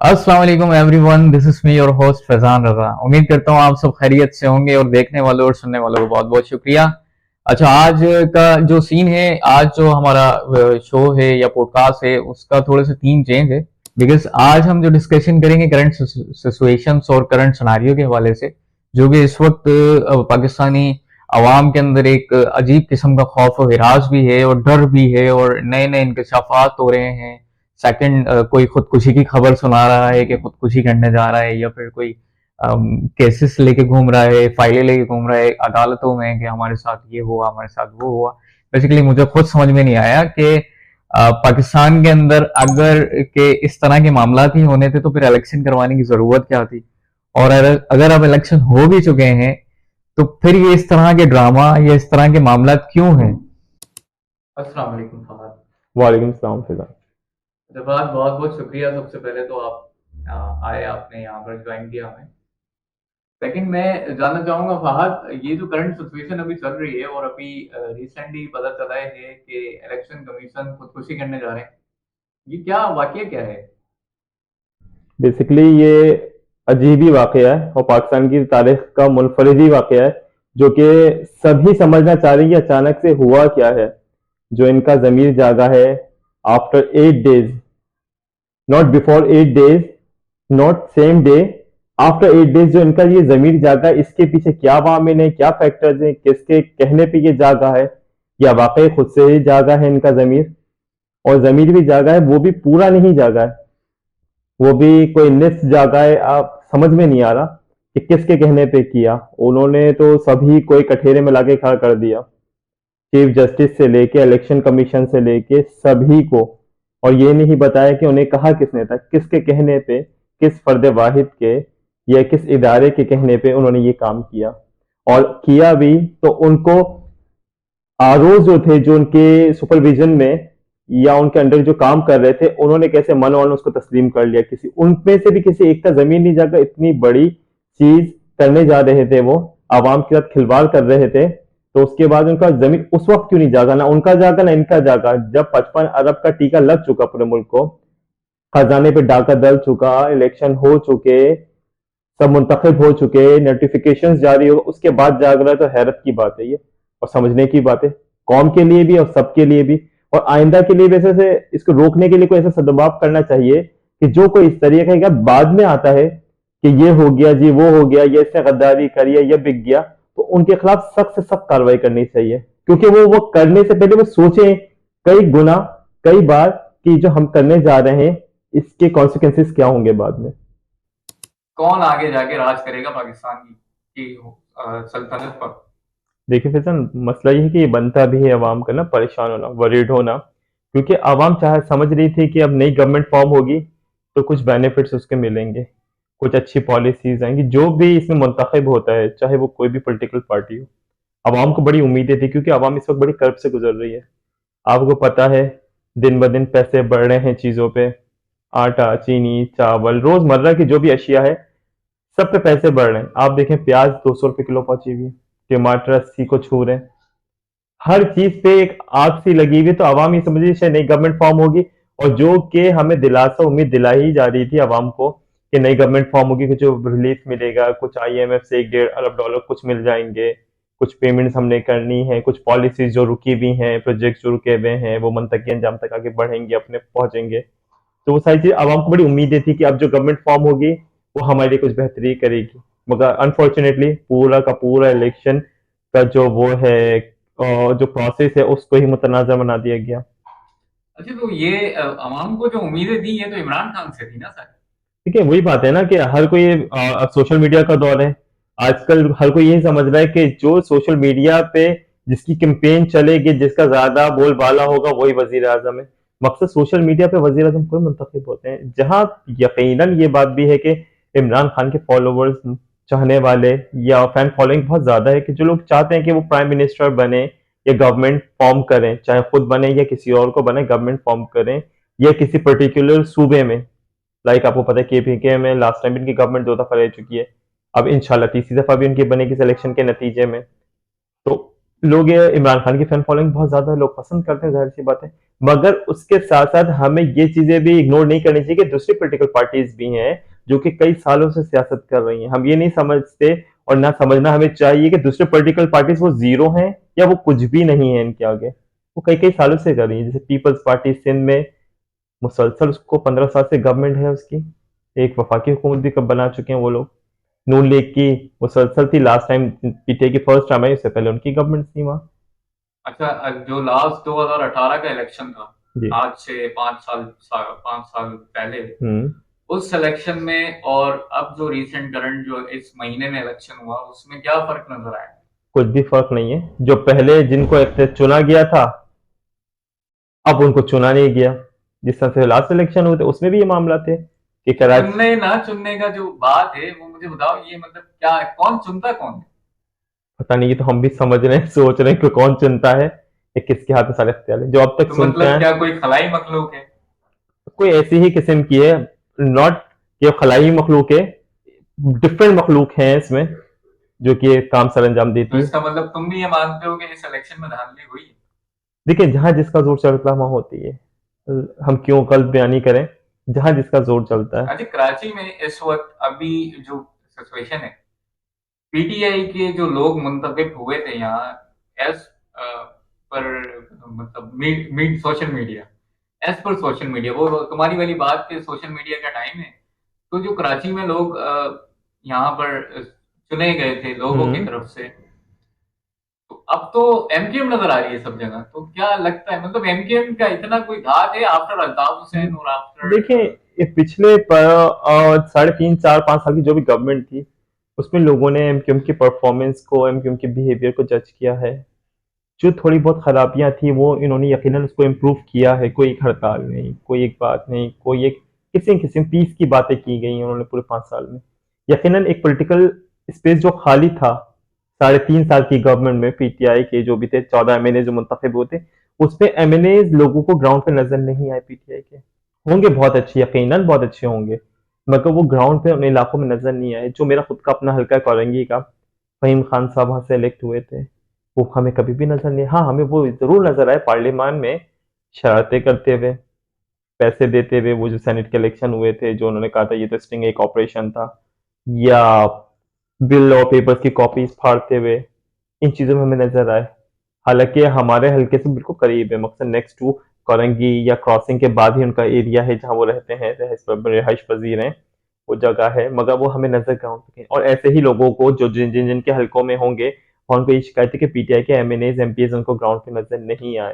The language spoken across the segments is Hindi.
अस्सलाम वालेकुम everyone, this is me your host Faizan Raza. उम्मीद करता हूँ आप सब खैरियत से होंगे और देखने वालों और सुनने वालों को बहुत बहुत शुक्रिया। अच्छा, आज का जो सीन है, आज जो हमारा शो है या पॉडकास्ट है, उसका थोड़ा सा थीम चेंज है। बिकॉज आज हम जो डिस्कशन करेंगे करंट सिचुएशंस और करंट सिनारियो के हवाले से, जो कि इस वक्त पाकिस्तानी अवाम के अंदर एक अजीब किस्म का खौफ और हिरास भी है और डर भी है और नए नए इंकशाफात हो रहे हैं। सेकंड, कोई खुदकुशी की खबर सुना रहा है कि खुदकुशी करने जा रहा है, या फिर कोई केसेस लेके घूम रहा है, फाइलें लेके घूम रहा है अदालतों में कि हमारे साथ ये हुआ, हमारे साथ वो हुआ। बेसिकली मुझे खुद समझ में नहीं आया कि पाकिस्तान के अंदर अगर के इस तरह के मामला ही होने थे तो फिर इलेक्शन करवाने की जरूरत क्या थी। और अगर अब इलेक्शन हो भी चुके हैं तो फिर ये इस तरह के ड्रामा या इस तरह के मामला क्यों हैं। अस्सलाम वालेकुम फहद। वालेकुम सलाम फिजा। जवाब बहुत बहुत शुक्रिया। सबसे पहले तो आप आए, आपने यहाँ पर ज्वाइन किया हमें। सेकंड, मैं जानना चाहूंगा फहद, ये जो करंट सिचुएशन अभी चल रही है और अभी रिसेंटली पता चला है कि इलेक्शन कमीशन खुदकुशी करने जा रहे हैं, ये क्या वाकया क्या है? बेसिकली ये अजीब ही वाकया है और पाकिस्तान की तारीख का मुनफरिद ही वाकया है, जो कि सभी समझना चाह रहे हैं कि अचानक से हुआ क्या है। जो इनका जमीर जागा है after 8 days, not before 8 days, not same day, after 8 days जो इनका ये जमीर जागा है, इसके पीछे क्या वामिल है, क्या फैक्टर्स हैं, किसके कहने पे ये जागा है, या वाकई खुद से ही जागा है इनका जमीर। और जमीर भी जागा है, वो भी पूरा नहीं जागा है, वो भी कोई निस जागा है। आप समझ में नहीं आ रहा कि किसके कहने पे किया। उन्होंने तो सभी को एक कठेरे में लाके खड़ा कर दिया, चीफ जस्टिस से लेके इलेक्शन कमीशन से लेके सभी को। और ये नहीं बताया कि उन्हें कहा किसने था, किसके कहने पे, किस फर्द वाहिद के या किस इदारे के कहने पे उन्होंने ये काम किया। और किया भी तो उनको आरओ जो थे, जो उनके सुपरविजन में या उनके अंडर जो काम कर रहे थे, उन्होंने कैसे मन और उसको तस्लीम कर लिया। किसी उनमें से भी किसी एक का जमीन नहीं जाकर इतनी बड़ी चीज करने जा रहे थे, वो आवाम के साथ खिलवाड़ कर रहे थे, तो उसके बाद उनका जमीन उस वक्त क्यों नहीं जागा, ना उनका जागा ना इनका जागा, जब 55 अरब का टीका लग चुका पूरे मुल्क को, खजाने पे डाका डल चुका, इलेक्शन हो चुके, सब मुंतखब हो चुके, नोटिफिकेशन जारी हो, उसके बाद जाग रहा है, तो हैरत की बात है ये और समझने की बात है, कौम के लिए भी और सबके लिए भी। और आइंदा के लिए वैसे से इसको रोकने के लिए कोई ऐसा सदबाव करना चाहिए कि जो कोई इस तरीके का बाद में आता है कि ये हो गया जी, वो हो गया, ये इसने गद्दारी करी है, ये बिक गया, तो उनके खिलाफ सख्त से सख्त कार्रवाई करनी चाहिए। क्योंकि वो करने से पहले वो सोचें कई गुना, कई बार, कि जो हम करने जा रहे हैं इसके कॉन्सिक्वेंसेस क्या होंगे बाद में। कौन आगे जाके राज करेगा पाकिस्तान की सल्तनत पर? देखिए फैज़ान, मसला ये है कि ये बनता भी है अवाम का ना परेशान होना, वरीड होना, क्योंकि अवाम चाह समझ रही थी कि अब नई गवर्नमेंट फॉर्म होगी तो कुछ बेनिफिट्स उसके मिलेंगे, कुछ अच्छी पॉलिसीज आएंगी। जो भी इसमें मुंतखब होता है, चाहे वो कोई भी पॉलिटिकल पार्टी हो, अवाम को बड़ी उम्मीदें थी, क्योंकि अवाम इस वक्त बड़ी कर्ब से गुजर रही है। आपको पता है, दिन ब दिन पैसे बढ़ रहे हैं चीज़ों पे, आटा, चीनी, चावल, रोज़मर्रा की जो भी अशिया है, सब पे पैसे बढ़ रहे हैं। आप देखें, प्याज 200 रुपये किलो पहुंची हुई है, टमाटर 80 को छू रहे हैं, हर चीज पे एक आग सी लगी हुई। तो आवाम ये समझ रही शायद नई गवर्नमेंट फॉर्म होगी, और जो कि हमें दिलासा उम्मीद दिलाई ही जा रही थी आवाम को कि नई गवर्नमेंट फॉर्म होगी, कुछ रिलीफ मिलेगा, कुछ आईएमएफ से 1-1.5 अरब डॉलर कुछ मिल जाएंगे, कुछ पेमेंट्स हमने करनी है, कुछ पॉलिसीज जो रुकी हुई हैं, प्रोजेक्ट जो रुके हुए हैं, वो मनतकी अंजाम तक आगे बढ़ेंगे, अपने पहुंचेंगे। तो वो सारी चीज आवाम को बड़ी उम्मीदें थी कि अब जो गवर्नमेंट फॉर्म होगी वो हमारे लिए कुछ बेहतरी करेगी। मगर अनफॉर्चुनेटली पूरा का पूरा इलेक्शन का जो वो है, जो प्रोसेस है, उसको ही मुतनाज़ा बना दिया गया। अच्छा, तो ये अवाम को जो उम्मीदें दी ये तो इमरान खान से थी ना सर? ठीक है, वही बात है ना कि हर कोई सोशल मीडिया का दौर है। आजकल हर कोई यही समझ रहा है कि जो सोशल मीडिया पे जिसकी कैंपेन चलेगी, जिसका ज्यादा बोलबाला होगा, वही वजीर आजम है। मकसद सोशल मीडिया पे वजीर आजम कोई मुंतखब होते हैं, जहां यकीनन ये बात भी है कि इमरान खान के फॉलोवर्स, चाहने वाले या फैन फॉलोइंग बहुत ज्यादा है, कि जो लोग चाहते हैं कि वो प्राइम मिनिस्टर बने या गवर्नमेंट फॉर्म करें, चाहे खुद बने या किसी और को बने, गवर्नमेंट फॉर्म करें या किसी पर्टिकुलर सूबे में। लाइक आपको पता है केपीके में लास्ट टाइम इनकी गवर्नमेंट 2 दफा रह चुकी है, अब इंशाल्लाह तीसरी दफा भी उनकी बनेगी सिलेक्शन के नतीजे में। तो लोग ये इमरान खान की फैन फॉलोइंग बहुत ज्यादा लोग पसंद करते हैं, जाहिर सी बात है। मगर उसके साथ साथ हमें ये चीजें भी इग्नोर नहीं करनी चाहिए कि दूसरी पॉलिटिकल पार्टीज भी हैं जो कि कई सालों से सियासत कर रही हैं। हम ये नहीं समझते और ना समझना हमें चाहिए कि दूसरे पॉलिटिकल पार्टीज वो जीरो हैं या वो कुछ भी नहीं है इनके आगे। वो कई कई सालों से कर रही है। जैसे पीपल्स पार्टी सिंध में मुसलसल उसको 15 साल से गवर्नमेंट है उसकी, एक वफाकी हुकूमत भी कब बना चुके हैं वो लोग। नून लीग की मुसलसल थी, लास्ट टाइम पीटीआई की फर्स्ट टाइम आई, उससे पहले उनकी गवर्नमेंट थी वहाँ। अच्छा, जो लास्ट 2018 का इलेक्शन था, जी। आज से 5 साल पहले, हम्म। उस इलेक्शन में और अब जो रिसेंट करंट जो इस महीने में इलेक्शन हुआ, उसमें क्या फर्क नजर आया? कुछ भी फर्क नहीं है। जो पहले जिनको एक चुना गया था अब उनको चुना नहीं गया। जिस तरह से लास्ट इलेक्शन हुए थे उसमें भी ये मामला थे कि तो कराची। चुनने ना चुनने का जो बात है वो मुझे बताओ, ये मतलब क्या है? कौन चुनता है कौन है? पता नहीं, ये तो हम भी समझ रहे हैं, सोच रहे हैं कि कौन चुनता है, ये किसके हाथ में सारे इख्तियार है जो अब तक तो सुनते मतलब हैं। क्या कोई खलाई मखलूक है? कोई ऐसी ही किस्म की है, नॉट ये खलाई मखलूक है, डिफरेंट मखलूक है इसमें जो कि ये काम सर अंजाम तो देती है। इसका मतलब तुम भी ये मानते हो कि इस इलेक्शन में धांधली हुई है? देखिए, जहां जिसका जोर चलता है वहां होती है। हम क्यों गलत बयानी करें, जहां जिसका जोर चलता है। अच्छा, कराची में इस वक्त अभी जो सिचुएशन है, पीटीआई के जो लोग मुंतखब हुए थे यहाँ, एज पर मतलब मीड social media, as per social media, वो तुम्हारी वाली बात के सोशल मीडिया का टाइम है। तो जो कराची में लोग यहाँ पर चुने गए थे लोगों की हम्म। तरफ से, तो अब तो एमकेएम नजर आ रही है सब जगह। तो क्या लगता है, मतलब एमकेएम का इतना कोई घात है आफ्टर अल्ताफ हुसैन और देखिए, आफ्टर? ये पिछले 3, 4, 5 साल की जो भी गवर्नमेंट थी उसमें लोगों ने एमक्यूएम की परफॉर्मेंस को, एमक्यूएम के बिहेवियर को जज किया है। जो थोड़ी बहुत खराबियां थी वो इन्होंने यकीनन उसको इम्प्रूव किया है। कोई एक हड़ताल नहीं, कोई एक बात नहीं, कोई एक किसी किस्म पीस की बातें की गई हैं उन्होंने पूरे 5 साल में। यकीनन एक पॉलिटिकल स्पेस जो खाली था 3.5 साल की गवर्नमेंट में, पीटीआई के जो भी थे 14 एमएनए जो मुंतखब हुए थे, उसमें एमएनए लोगों को ग्राउंड पे नजर नहीं आए। पीटीआई के होंगे बहुत अच्छे, यकीनन बहुत अच्छे होंगे, मगर वो ग्राउंड पे उन इलाकों में नजर नहीं आए। जो मेरा खुद का अपना हल्का है कोरंगी का, फहीम खान साहब वहां से इलेक्ट हुए थे, वो हमें कभी भी नजर नहीं। हाँ, हमें वो जरूर नजर आए पार्लियामान में शरारतें करते हुए, पैसे देते हुए। वो जो सेनेट के इलेक्शन हुए थे जो उन्होंने कहा था ये तो स्टिंग एक ऑपरेशन था, या बिल और पेपर्स की कॉपीज फाड़ते हुए, इन चीजों में हमें नजर आए। हालांकि हमारे हल्के से बिल्कुल करीब है, मकसद नेक्स्ट टू कोरंगी या क्रॉसिंग के बाद ही उनका एरिया है जहां वो रहते हैं, रिहाइश पजीर हैं, वो जगह है। मगर वो हमें नजर ग्राउंड पे, और ऐसे ही लोगों को जो जिनके हलकों में होंगे, और उनको ये शिकायत है कि पीटीआई के एमएनएज एमपीज उनको ग्राउंड पे नजर नहीं आए।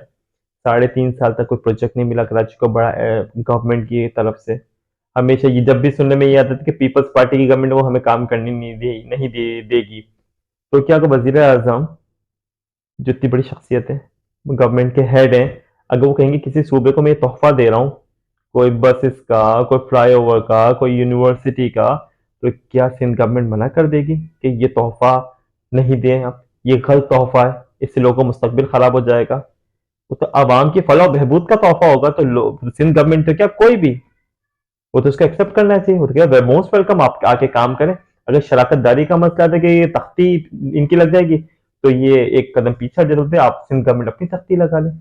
3.5 साल तक कोई प्रोजेक्ट नहीं मिला कराची को बड़ा गवर्नमेंट की तरफ से। हमेशा ये जब भी सुनने में ये आता था कि पीपल्स पार्टी की गवर्नमेंट वो हमें काम करने नहीं देगी। तो क्या वजीर आजम जो इतनी बड़ी शख्सियत है, गवर्नमेंट के हेड हैं, अगर वो कहेंगे किसी सूबे को मैं ये तोहफा दे रहा हूँ, कोई बसेस का, कोई फ्लाईओवर का, कोई यूनिवर्सिटी का, तो क्या सिंध गवर्नमेंट मना कर देगी कि ये तोहफा नहीं दें आप, ये गलत तोहफा है, इससे लोगों का मुस्तकबिल खराब हो जाएगा। वो तो आवाम की फलाह और बहबूद का तोहफा होगा, तो सिंध गवर्नमेंट तो क्या कोई भी, वो तो उसको एक्सेप्ट करना चाहिए। वो तो क्या मोस्ट वेलकम, आप आके काम करें। अगर शराकत दारी का मसला था कि ये तख्ती इनकी लग जाएगी, तो ये एक कदम पीछे जरूरत है, आप सिंध गवर्नमेंट अपनी तख्ती लगा लें।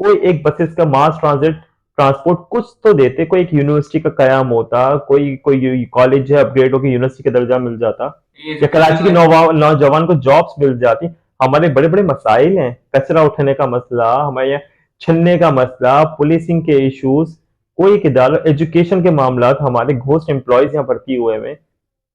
कोई एक बसेस का मास ट्रांजिट ट्रांसपोर्ट कुछ तो देते, कोई एक यूनिवर्सिटी का कयाम होता, कोई कोई कॉलेज है अपग्रेड होकर यूनिवर्सिटी का दर्जा मिल जाता, ये या कराची के एजुकेशन, नौजवान को जॉब्स मिल जाती। हमारे बड़े बड़े मसाइल हैं, कचरा उठाने का मसला, हमारे यहाँ छन्ने का मसला, पुलिसिंग के इश्यूज, कोई एक इदारा, एजुकेशन के मामला, हमारे घोस्ट एम्प्लॉयज यहाँ भर्ती हुए हैं।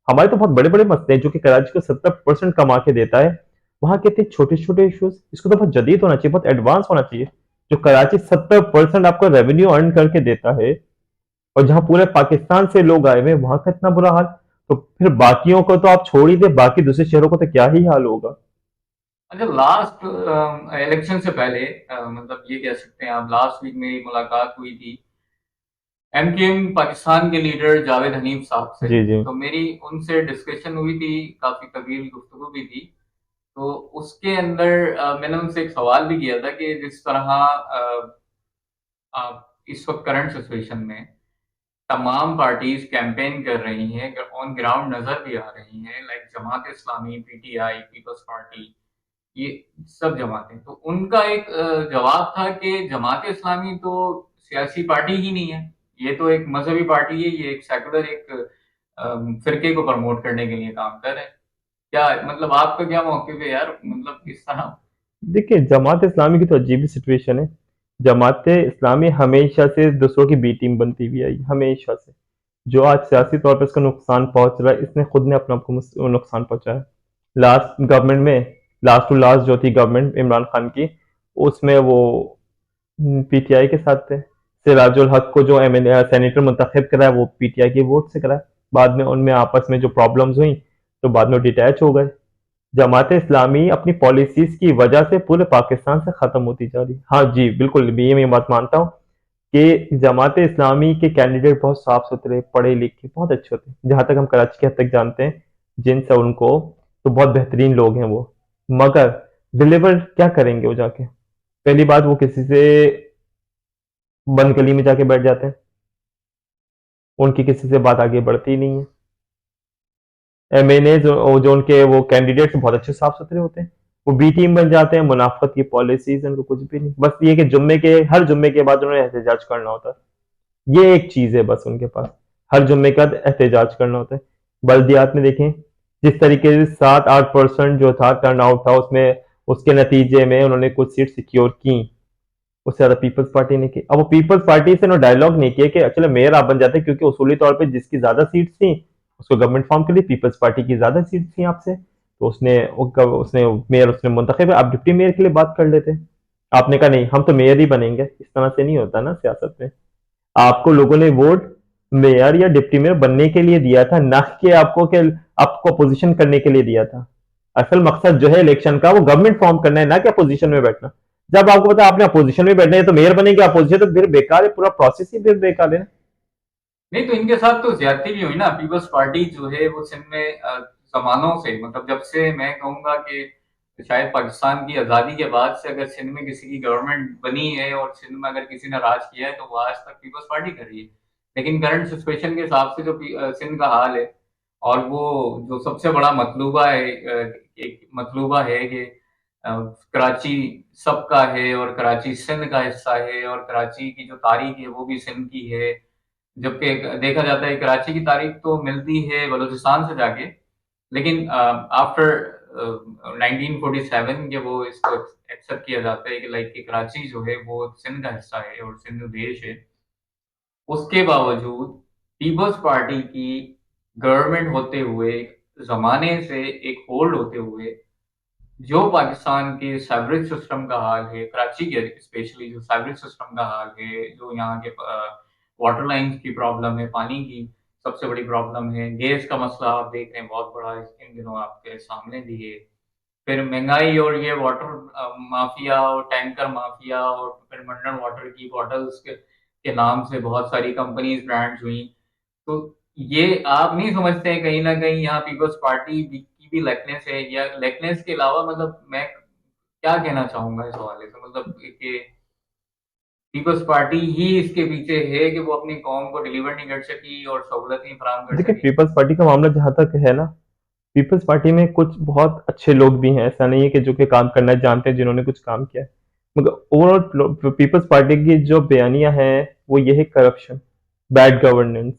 हमारे तो बहुत बड़े बड़े मसले हैं जो कि कराची को 70% कमा के देता है। वहां के इतने छोटे छोटे इश्यूज, इसको तो बहुत जदीद होना चाहिए, बहुत एडवांस होना चाहिए। जो कराची 70% आपको रेवेन्यू अर्न करके देता है, और जहां पूरे पाकिस्तान से लोग आए हुए, वहां का इतना बुरा हाल, तो फिर बाकियों को तो आप छोड़ ही दे, बाकी दूसरे शहरों को तो क्या ही हाल होगा। अच्छा, लास्ट इलेक्शन से पहले, मतलब ये कह सकते हैं आप, लास्ट वीक मेरी मुलाकात हुई थी एमकेएम पाकिस्तान के लीडर जावेद हनीफ साहब से। जी जी। तो मेरी उनसे डिस्कशन हुई थी, काफी तवील गुफ्तगू भी थी। तो उसके अंदर मैंने उनसे एक सवाल भी किया था कि जिस तरह इस वक्त करंट सिचुएशन में तमाम पार्टीज कैंपेन कर रही हैं, ऑन ग्राउंड नजर भी आ रही हैं, like Jamaat Islami, PTI, peoples party, ये सब जमातें, तो उनका एक जवाब था कि जमात इस्लामी तो सियासी पार्टी ही नहीं है, ये तो एक मजहबी पार्टी है, ये एक सेकुलर एक फिरके को प्रमोट करने के लिए काम कर रहे हैं। क्या मतलब आपका क्या मौक़िफ़ है यार, मतलब इस तरह? देखिए, जमात इस्लामी की तो अजीब ही सिचुएशन है। जमात इस्लामी हमेशा से दूसरों की बी टीम बनती हुई आई, हमेशा से। जो आज सियासी तौर पर इसका नुकसान पहुंच रहा है, इसने खुद ने अपने आप को नुकसान पहुंचाया। लास्ट गवर्नमेंट में, लास्ट टू लास्ट जो थी गवर्नमेंट इमरान खान की, उसमें वो पीटीआई के साथ थे। सिराजुल हक को जो एमएलए सेनेटर मुंतखब करा वो पीटीआई के वोट से करा। बाद में उनमें आपस में जो प्रॉब्लम्स हुई तो बाद में डिटैच हो गए। जमात इस्लामी अपनी पॉलिसीज की वजह से पूरे पाकिस्तान से खत्म होती जा रही। हाँ जी, बिल्कुल भी मैं बात मानता हूँ कि जमात इस्लामी के कैंडिडेट बहुत साफ सुथरे, पढ़े लिखे, बहुत अच्छे होते हैं। जहां तक हम कराची के हद तक जानते हैं, जिनसे उनको, तो बहुत बेहतरीन लोग हैं वो। मगर डिलीवर क्या करेंगे वो जाके? पहली बात, वो किसी से बंद गली में जाके बैठ जाते हैं, उनकी किसी से बात आगे बढ़ती नहीं है। एमएनए जो उनके वो कैंडिडेट्स बहुत अच्छे साफ सुथरे होते हैं, वो बी टीम बन जाते हैं। मुनाफत की पॉलिसीज उनको कुछ भी नहीं, बस ये कि जुम्मे के हर जुम्मे के बाद उन्हें एहतजाज करना होता है। ये एक चीज है बस उनके पास, हर जुम्मे का एहतजाज करना होता है। बल्दियात में देखें, जिस तरीके से 7-8% जो था टर्न आउट था, उसमें उसके नतीजे में उन्होंने कुछ सीट सिक्योर की, उससे ज्यादा पीपल्स पार्टी ने की। अब वो पीपल्स पार्टी से डायलॉग नहीं किया कि चलो मेयर आप बन जाते, क्योंकि उसूली तौर पे जिसकी ज्यादा सीट थी उसको गवर्नमेंट फॉर्म के लिए पीपल्स पार्टी की ज्यादा सीट थी आपसे, तो उसने मेयर उसने मुंतखब है, आप डिप्टी मेयर के लिए बात कर लेते। आपने कहा नहीं, हम तो मेयर ही बनेंगे। इस तरह से नहीं होता ना सियासत में। आपको लोगों ने वोट मेयर या डिप्टी मेयर बनने के लिए दिया था, ना कि आपको अपोजिशन करने के लिए दिया था। असल मकसद जो है इलेक्शन का, वो गवर्नमेंट फॉर्म करना है, ना कि अपोजिशन में बैठना। जब आपको पता है आपने अपोजिशन में बैठना है तो मेयर बनेंगे, अपोजिशन तो फिर बेकार है, पूरा प्रोसेस ही फिर बेकार है। नहीं तो इनके साथ तो ज्यादती भी हुई ना, पीपल्स पार्टी जो है वो सिंध में जमानों से, मतलब जब से मैं कहूंगा कि शायद पाकिस्तान की आज़ादी के बाद से अगर सिंध में किसी की गवर्नमेंट बनी है और सिंध में अगर किसी ने राज किया है तो वो आज तक पीपल्स पार्टी कर रही है। लेकिन करंट सिचुएशन के हिसाब से जो सिंध का हाल है, और वो जो सबसे बड़ा मतलूबा है, एक मतलूबा है कि कराची सबका है और कराची सिंध का हिस्सा है, और कराची की जो तारीख है वो भी सिंध की है। जबकि देखा जाता है कराची की तारीख तो मिलती है बलूचिस्तान से जाके, लेकिन आफ्टर 1947 जब वो इसको एक्सेप्ट किया जाता है कि लाइक कि कराची जो है वो सिंध का हिस्सा है और सिंध देश है, उसके बावजूद पीपल्स पार्टी की गवर्नमेंट होते हुए, जमाने से एक होल्ड होते हुए, जो पाकिस्तान के सैवरेज सिस्टम का हाल है, कराची के स्पेशली जो सैवरेज सिस्टम का हाल है, जो यहाँ के वाटर लाइन्स की प्रॉब्लम है, पानी की सबसे बड़ी प्रॉब्लम है, गैस का मसला आप देख रहे हैं बहुत बड़ा इन दिनों आपके सामने भी है। फिर महंगाई और ये वाटर माफिया और टैंकर माफिया, और फिर मिनरल वाटर की बॉटल्स के नाम से बहुत सारी कंपनीज ब्रांड्स हुई। तो ये आप नहीं समझते हैं कहीं ना कहीं यहाँ पीपल्स पार्टी की भी लेकनेस है, या लेकनेस के अलावा मतलब मैं क्या कहना चाहूंगा इस हवाले से, मतलब कि पीपल्स पार्टी ही इसके पीछे है कि वो अपनी कौम को डिलीवर नहीं कर सकी और सहूलत नहीं फराहम कर देखिए, सकी। पीपल्स पार्टी का मामला जहां तक है ना, पीपल्स पार्टी में कुछ बहुत अच्छे लोग भी हैं, ऐसा नहीं है कि जो कि काम करना जानते हैं, जिन्होंने कुछ काम किया है। मगर ओवरऑल पीपल्स पार्टी की जो बयानियां हैं वो ये है, करप्शन, बैड गवर्नेंस।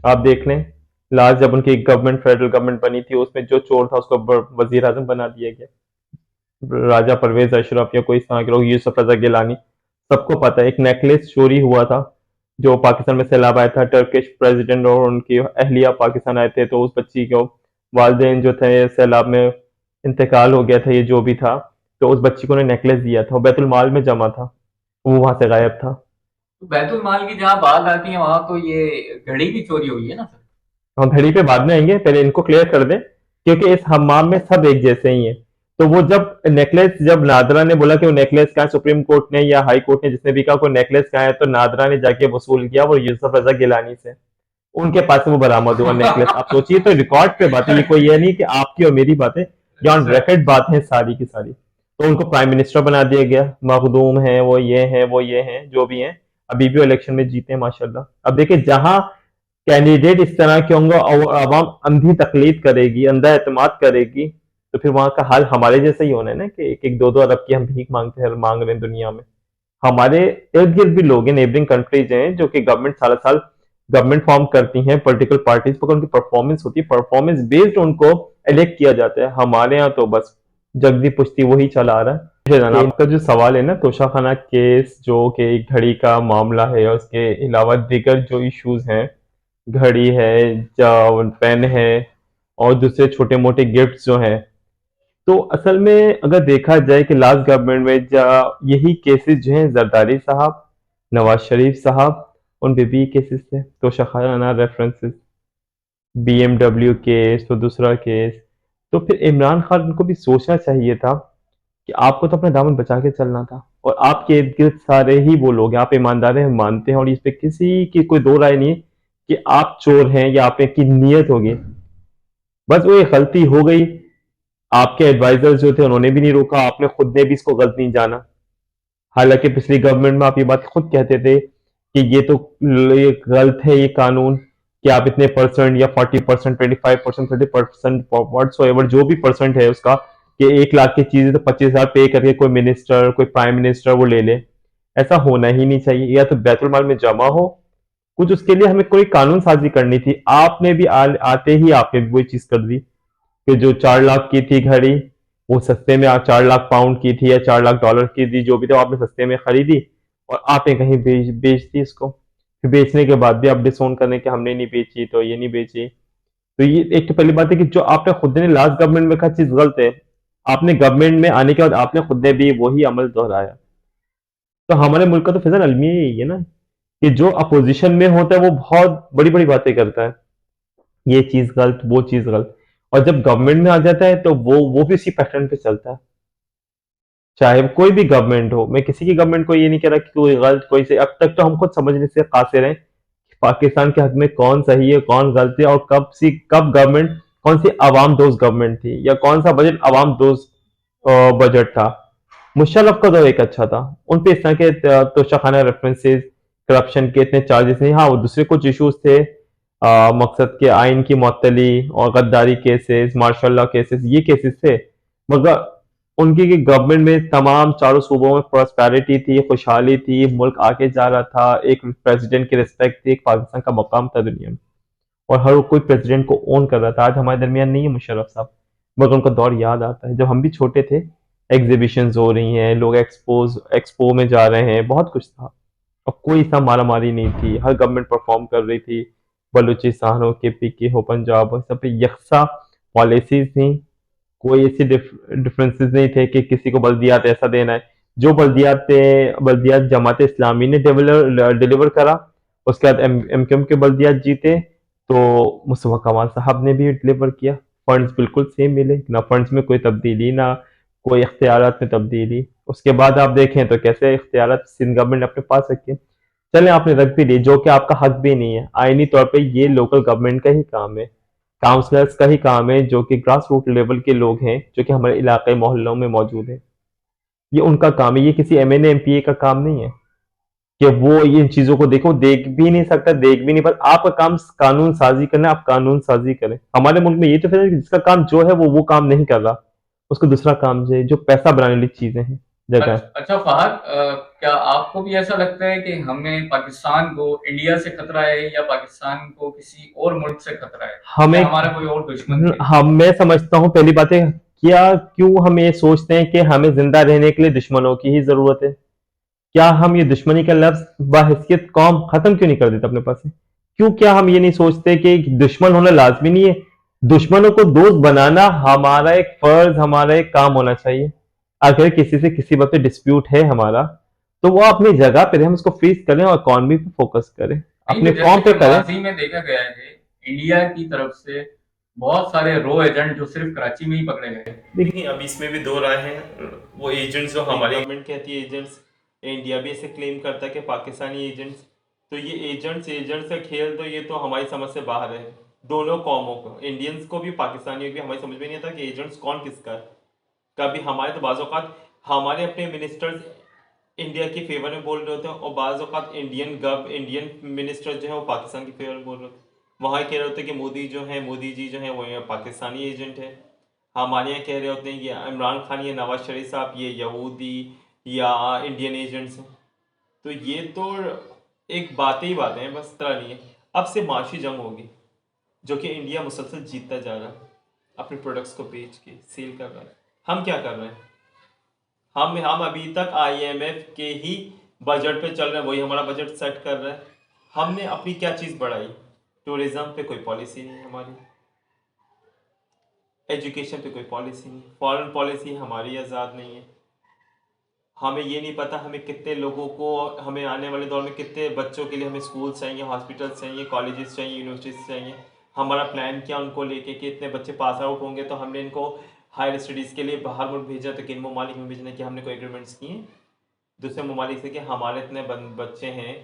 आप देख लें, लास्ट जब उनकी गवर्नमेंट, फेडरल गवर्नमेंट बनी थी, उसमें जो चोर था उसको वजीर आजम बना दिया गया, राजा परवेज अशरफ या कोई इस तरह के लोग, यूसुफ रजा गिलानी। सबको पता है एक नेकलेस चोरी हुआ था, जो पाकिस्तान में सैलाब आया था, टर्किश प्रेसिडेंट और उनकी अहलिया पाकिस्तान आए थे, तो उस बच्ची को वालदेन जो थे सैलाब में इंतकाल हो गया था, ये जो भी था, तो उस बच्ची को उन्हें नेकलेस दिया था, वो बैतुल माल में जमा था, वो वहां से गायब था। तो बैतुल माल की जहाँ बात आती है वहां तो ये घड़ी की चोरी हुई है ना सर? हम घड़ी पे बाद में आएंगे, पहले इनको क्लियर कर दें, क्योंकि इस हमाम में सब एक जैसे ही हैं। तो वो जब नादरा ने बोला कि वो नेकलेस कहाँ है, सुप्रीम कोर्ट ने या हाई कोर्ट ने जिसने भी कहा कोई नेकलेस कहाँ है, तो नादरा ने जाके वसूल किया वो यूसुफ रजा गिलानी से, उनके पास से वो बरामद हुआ नेकलेस। आप सोचिए, तो रिकॉर्ड पे बात है ये, कोई ये नहीं कि आपकी और मेरी बातें, ये ऑन सर, रिकॉर्ड बात है सारी की सारी। तो उनको प्राइम मिनिस्टर बना दिया गया, मखदूम है, वो ये है, वो ये है, जो भी है, अभी भी इलेक्शन में जीते हैं माशाल्लाह। अब देखिए, जहां कैंडिडेट इस तरह के होंगे और आवाम अंधी तकलीद करेगी, अंधा एतमाद करेगी, तो फिर वहां का हाल हमारे जैसा ही होना है ना, कि एक एक दो दो अरब की हम भीख मांग रहे हैं दुनिया में। हमारे इर्द गिर्द भी लोग हैं, नेबरिंग कंट्रीज हैं, जो कि गवर्नमेंट साल साल गवर्नमेंट फॉर्म करती हैं पॉलिटिकल पार्टीज, पर उनकी परफॉर्मेंस होती है, परफॉर्मेंस बेस्ड उनको इलेक्ट किया जाता है। हमारे यहाँ तो बस जगदी पुश्ती वही चला आ रहा है। आपका जो सवाल है ना, तोशाखाना केस जो कि एक घड़ी का मामला है, और उसके अलावा दीगर जो इश्यूज हैं, घड़ी है, पेन है, और दूसरे छोटे मोटे गिफ्ट्स जो हैं, तो असल में अगर देखा जाए कि लास्ट गवर्नमेंट में यही केसेस जो हैं, जरदारी साहब, नवाज शरीफ साहब, उन पे भी केसेस थे, तो शखाना रेफरेंसेस, बीएमडब्ल्यू केस, तो दूसरा केस। तो फिर इमरान खान को भी सोचना चाहिए था कि आपको तो अपना दामन बचा के चलना था, और आपके इर्द गिर्द सारे ही वो लोग हैं, आप ईमानदार हैं, हम मानते हैं, और इस पे किसी की कोई दो राय नहीं है कि आप चोर हैं या आप की नीयत होगी। बस वो एक गलती हो गई, आपके एडवाइजर्स जो थे उन्होंने भी नहीं रोका, आपने खुद ने भी इसको गलत नहीं जाना। हालांकि पिछली गवर्नमेंट में आप ये बात खुद कहते थे कि ये गलत है ये कानून, कि आप इतने परसेंट या 40%, 25%, 30% व्हाट्सोएवर जो भी परसेंट है उसका, कि 1 लाख की चीजें तो 25,000 पे करके कोई मिनिस्टर, कोई प्राइम मिनिस्टर वो ले ले। ऐसा होना ही नहीं चाहिए, या तो बैतुल माल में जमा हो कुछ, उसके लिए हमें कोई कानून साजी करनी थी। आपने भी आते ही आपने भी वही चीज कर दी, कि जो 4 लाख की थी घड़ी, वो सस्ते में 4 लाख पाउंड की थी या 4 लाख डॉलर की थी, जो भी था आपने सस्ते में खरीदी, और आपने कहीं बेच दी इसको। फिर बेचने के बाद भी आप डिसोन करने कि हमने नहीं बेची, तो ये नहीं बेची। तो ये एक तो पहली बात है कि जो आपने खुद ने लास्ट गवर्नमेंट में कहा चीज गलत है, आपने गवर्नमेंट में आने के बाद आपने खुद ने भी वही अमल दोहराया। तो हमारे मुल्क का तो फिजल अलमिया यही है ना, कि जो अपोजिशन में होता है वो बहुत बड़ी बड़ी बातें करता है, ये चीज गलत, वो चीज गलत, और जब गवर्नमेंट में आ जाता है तो वो भी उसी पैटर्न पे चलता है। चाहे कोई भी गवर्नमेंट हो, मैं किसी की गवर्नमेंट को ये नहीं कह रहा कि कोई गलत कोई से, अब तक तो हम खुद समझने से कासिर हैं कि पाकिस्तान के हक में कौन सही है कौन गलत है, और कब गवर्नमेंट कौन सी अवाम दोस्त गवर्नमेंट थी, या कौन सा बजट अवाम दोस्त बजट था। मुशर्रफ का दौर एक अच्छा था, उन पे इस तरह के तोशाखाना रेफरेंसेस, करप्शन के इतने चार्जेस नहीं। हाँ, वो दूसरे कुछ इश्यूज थे, मकसद के आइन की मअतली और गद्दारी केसेस, मार्शल लॉ केसेस, ये केसेस थे, मगर उनकी की गवर्नमेंट में तमाम चारों सूबों में प्रॉस्पेरिटी थी, खुशहाली थी, मुल्क आगे जा रहा था, एक प्रेसिडेंट की रिस्पेक्ट थी, एक पाकिस्तान का मकाम था दुनिया में, और हर कोई प्रेसिडेंट को ओन कर रहा था। आज हमारे दरमियान नहीं है मुशर्रफ साहब, मगर उनका दौर याद आता है जब हम भी छोटे थे। एग्जीबिशंस हो रही हैं, लोग एक्सपो में जा रहे हैं, बहुत कुछ था, और कोई सा मारा मारी नहीं थी, हर गवर्नमेंट परफॉर्म कर रही थी। बलूचिस्तान हो, केपी हो, पंजाब हो, सब पे यकसा पॉलिसीज थी, कोई ऐसी डिफरेंसेस नहीं थे कि किसी को बल्दियात ऐसा देना है। जो बल्दियात जमात इस्लामी ने डिलीवर करा, उसके बाद एम के बल्दियात जीते, तो मुस्तफा कमाल साहब ने भी डिलीवर किया, फंड्स बिल्कुल सेम मिले, ना फंड्स में कोई तब्दीली, ना कोई इख्तियारात में तब्दीली। उसके बाद आप देखें तो कैसे इख्तियारात सिंध गवर्नमेंट ने अपने पास रखे, चले आपने रख भी लिए, जो कि आपका हक भी नहीं है। आईनी तौर पे ये लोकल गवर्नमेंट का ही काम है, काउंसलर्स का ही काम है, जो कि ग्रास रूट लेवल के लोग हैं, जो कि हमारे इलाके मोहल्लों में मौजूद हैं। ये उनका काम है, ये किसी एमएनए एमपीए का काम नहीं है कि वो इन चीजों को देखो, देख भी नहीं सकता, देख भी नहीं पाता। आपका काम कानून साजी करना है, आप कानून साजी करें। हमारे मुल्क में ये तो फिर जिसका काम जो है वो काम नहीं कर रहा, उसको दूसरा काम जो है, जो पैसा बनाने वाली चीजें हैं, जगह है। अच्छा फहद, क्या आपको भी ऐसा लगता है कि हमें पाकिस्तान को इंडिया से खतरा है, या पाकिस्तान को किसी और मुल्क से खतरा है, हमें या हमारा कोई और दुश्मन है? हम मैं समझता हूँ पहली बात है, क्या क्यों हम ये सोचते हैं कि हमें जिंदा रहने के लिए दुश्मनों की ही जरूरत है? क्या हम ये दुश्मनी का लफ्ज बाहैसियत कौम खत्म क्यों नहीं कर देते अपने पास से? क्यों क्या हम ये नहीं सोचते कि दुश्मन होना लाजमी नहीं है? दुश्मनों को दोस्त बनाना हमारा एक फर्ज, हमारा एक काम होना चाहिए। अगर किसी से किसी बात पे डिस्प्यूट है हमारा, तो वो अपनी जगह पे रहे, हम उसको फेस करें और इकॉनमी पे फोकस करें, नहीं, अपने तो कौम जैसे पे कि करें। माजी में देखा गया है, इंडिया की तरफ से बहुत सारे रो एजेंट जो सिर्फ कराची में ही पकड़े गए। देखिए, अब इसमें भी दो राय हैं। वो एजेंट्स जो हमारी गवर्नमेंट कहती है एजेंट्स, इंडिया भी ऐसे क्लेम करता है कि पाकिस्तानी एजेंट्स, तो ये एजेंट्स का खेल तो ये तो हमारी समझ से बाहर है। दोनों कौमों को, इंडियंस को भी पाकिस्तानियों को भी, हमारी समझ में नहीं आता कि एजेंट्स कौन किसका है। कभी हमारे तो बाज़ औक़ात हमारे अपने मिनिस्टर्स इंडिया के फेवर में बोल रहे होते हैं, और बाज़ औक़ात इंडियन मिनिस्टर जो है वो पाकिस्तान के फेवर में बोल रहे होते हैं। वहाँ कह रहे होते हैं कि मोदी जी जो है वो पाकिस्तानी एजेंट है। हमारे यहाँ कह रहे होते हैं कि इमरान खान, ये नवाज शरीफ साहब, ये यहूदी या इंडियन एजेंट्स हैं। तो ये तो एक बातें ही बातें हैं, बस तरह नहीं है। अब से माशी जंग होगी, जो कि इंडिया मुसलसल जीतता जा रहा है, अपने प्रोडक्ट्स को बेच के सेल कर रहा है। हम क्या कर रहे हैं? हम अभी तक आईएमएफ के ही बजट पे चल रहे हैं, वही हमारा बजट सेट कर रहा है। हमने अपनी क्या चीज़ बढ़ाई? टूरिज्म पे कोई पॉलिसी नहीं है हमारी, एजुकेशन पे कोई पॉलिसी नहीं, फॉरेन पॉलिसी हमारी आज़ाद नहीं है। हमें ये नहीं पता हमें कितने लोगों को, हमें आने वाले दौर में कितने बच्चों के लिए हमें स्कूल चाहिए, हॉस्पिटल्स चाहिए, कॉलेजेस चाहिए, यूनिवर्सिटीज चाहिए। हमारा प्लान क्या उनको लेके कि इतने बच्चे पास आउट होंगे तो हमने इनको हायर स्टडीज़ के लिए बाहर मुल्क भेजा, तो किन ममालिक में भेजने के हमने कोई एग्रीमेंट्स किए दूसरे ममालिक से कि हमारे इतने बच्चे हैं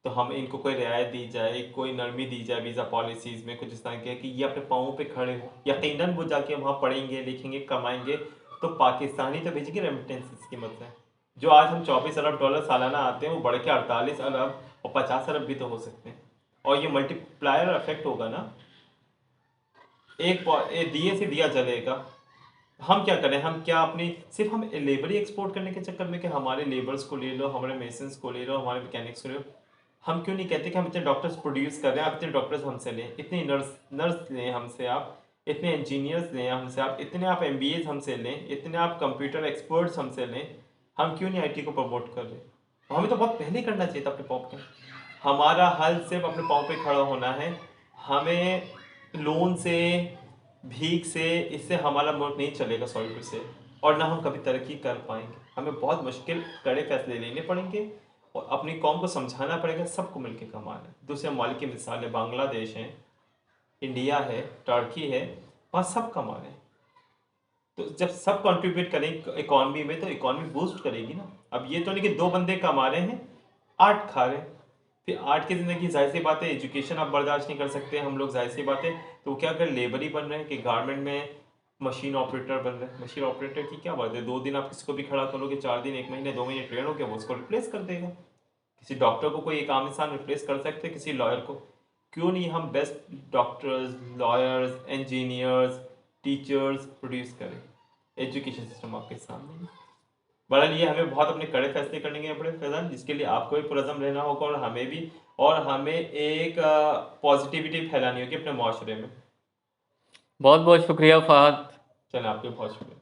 तो हम इनको कोई रियायत दी जाए, कोई नरमी दी जाए वीज़ा पॉलिसीज़ में, कुछ इस तरह के कि ये अपने पाँवों पे खड़े हो। यकीनन वो जाके वहाँ पढ़ेंगे, लिखेंगे, कमाएंगे, तो पाकिस्तानी तो भेजेंगे रेमिटेंसेस की मत से। जो आज हम $24 अरब सालाना आते हैं, वो बढ़ के 48 अरब और 50 अरब भी तो हो सकते हैं। और ये मल्टीप्लायर इफेक्ट होगा ना, एक दिए से दिया जलेगा। हम क्या करें? हम क्या अपनी सिर्फ हम लेबर ही एक्सपोर्ट करने के चक्कर में कि हमारे लेबर्स को ले लो, हमारे मेसन्स को ले लो, हमारे मैकेनिक्स को ले लो। हम क्यों नहीं कहते कि हम इतने डॉक्टर्स प्रोड्यूस कर रहे हैं, आप इतने डॉक्टर्स हमसे लें, इतने नर्स लें हमसे, आप इतने इंजीनियर्स लें हमसे, आप इतने आप MBAs हमसे लें, इतने आप कंप्यूटर एक्सपर्ट्स हमसे लें। हम क्यों नहीं IT को प्रमोट कर रहे? हमें तो बहुत पहले करना चाहिए था अपने पाँव पे। हमारा हल सिर्फ अपने पाँव पे खड़ा होना है। हमें लोन से, भीख से, इससे हमारा मुल्क नहीं चलेगा 100 से, और ना हम कभी तरक्की कर पाएंगे। हमें बहुत मुश्किल कड़े फैसले लेने पड़ेंगे और अपनी कौम को समझाना पड़ेगा सबको मिलकर कमाना है। दूसरे ममालिक की मिसाल है, बांग्लादेश है, इंडिया है, टर्की है, वहाँ सब कमा रहे हैं। तो जब सब कंट्रीब्यूट करें इकॉनमी में तो इकॉनमी बूस्ट करेगी ना। अब ये तो नहीं कि 2 बंदे कमा रहे हैं, 8 खा रहे हैं। फिर 8 की ज़िंदगी, जाहिर सी बात है एजुकेशन आप बर्दाश्त नहीं कर सकते हम लोग, जाहिर सी बात है। तो वो क्या कर, लेबर ही बन रहे हैं कि गारमेंट में मशीन ऑपरेटर बन रहे हैं। मशीन ऑपरेटर की क्या बात है? 2 दिन आप किसी को भी खड़ा करोगे, 4 दिन, 1 महीने, 2 महीने ट्रेन हो गया, वो उसको रिप्लेस कर देगा। किसी डॉक्टर को कोई एक आम इंसान रिप्लेस कर सकते हैं, किसी लॉयर को क्यों नहीं? हम best doctors, lawyers, engineers, teachers produce करें। एजुकेशन सिस्टम आपके सामने है। बहरहाल ये हमें बहुत अपने कड़े फैसले करने के पड़े फैजान, जिसके लिए आपको भी पुरज़म रहना होगा और हमें भी। और हमें एक पॉजिटिविटी फैलानी होगी अपने माशरे में। बहुत बहुत शुक्रिया फहद। चलें, आपके बहुत शुक्रिया।